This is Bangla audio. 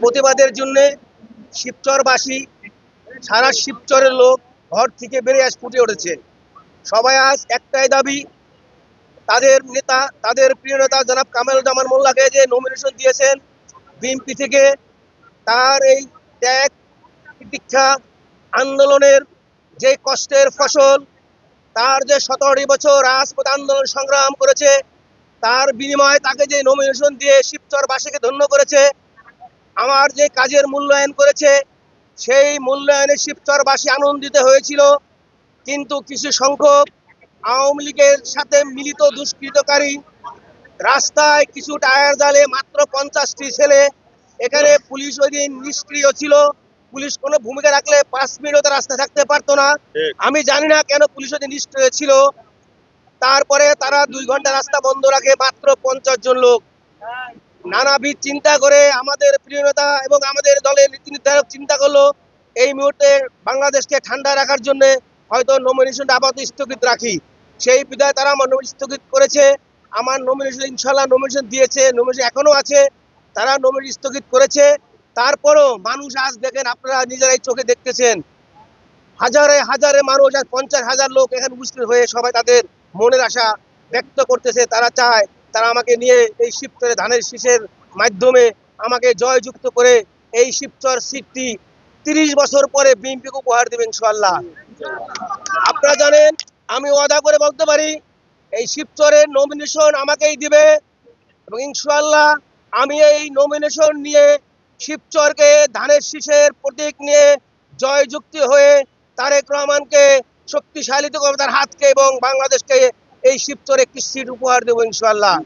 প্রতিবাদের জন্য শিবচরবাসী, সারা শিবচরের লোক ঘর থেকে বেরিয়ে আজ ফুটে উঠেছে। সবাই আজ একটাই দাবি, তাদের নেতা, তাদের প্রিয় নেতা জনাব কামারুজ্জামান মোল্লাকে যে নমিনেশন দিয়েছেন বিএনপি থেকে, তার এই ত্যাগ, প্রতীক্ষা, আন্দোলনের যে কষ্টের ফসল, তার যে 17 বছর রাজপথ আন্দোলন সংগ্রাম করেছে, তার বিনিময়ে তাকে যে নমিনেশন দিয়ে শিবচরবাসীকে ধন্য করেছে, আমার যে কাজের মূল্যায়ন করেছে, সেই মূল্যায়নে শিবচরবাসী আনন্দিত হয়েছিল। কিন্তু কিছু সংখ্যক আওয়ামী লীগের সাথে মিলিত দুষ্কৃতকারী রাস্তায় কিছু টায়ার জ্বালে মাত্র 50টি ছেলে, এখানে পুলিশ ওই দিন নিষ্ক্রিয় ছিল। পুলিশ কোনো ভূমিকা রাখলে 5 মিনিটও রাস্তায় থাকতে পারতো না। আমি জানি না কেন পুলিশ ওই দিন নিষ্ক্রিয় ছিল। তারপরে তারা 2 ঘন্টা রাস্তা বন্ধ রাখে, মাত্র 50 জন লোক। নানাবিধ চিন্তা করে আমাদের প্রিয় নেতা এবং আমাদের দলের নীতি নির্ধারক চিন্তা করলো এই মুহূর্তে বাংলাদেশকে ঠান্ডা রাখার জন্য হয়তো নমিনেশনটা আপাতত স্থগিত রাখি। সেই বিধায় তারা আমার স্থগিত করেছে। আমার নমিনেশন ইনশাল্লাহ নমিনেশন দিয়েছে, নমিনেশন এখনো আছে, তারা নমিনেশন স্থগিত করেছে। তারপরও মানুষ আজ দেখেন, আপনারা নিজেরাই চোখে দেখতেছেন, হাজারে হাজারে মানুষ, আর 50,000 লোক এখানে উপস্থিত হয়ে সবাই তাদের মনের আশা ব্যক্ত করতেছে। তারা চায় তারা আমাকে নিয়ে এই শিবচরে ধানের শীষের মাধ্যমে আমাকে জয়যুক্ত করে এই শিবচর সিটটি 30 বছর পরে বিএনপিকে উপহার দেবেন ইনশাআল্লাহ। আপনারা জানেন, আমি ওয়াদা করে বলতে পারি এই শিবচরের নমিনেশন আমাকেই দিবে এবং ইনশাআল্লাহ আমি এই নমিনেশন নিয়ে শিবচরকে ধানের শীষের প্রতীক নিয়ে জয়যুক্ত হয়ে তারেক রহমানকে শক্তিশালী করবে তার হাতকে এবং বাংলাদেশকে এই শিবচরে একটি সিট উপহার দেবো ইনশাআল্লাহ।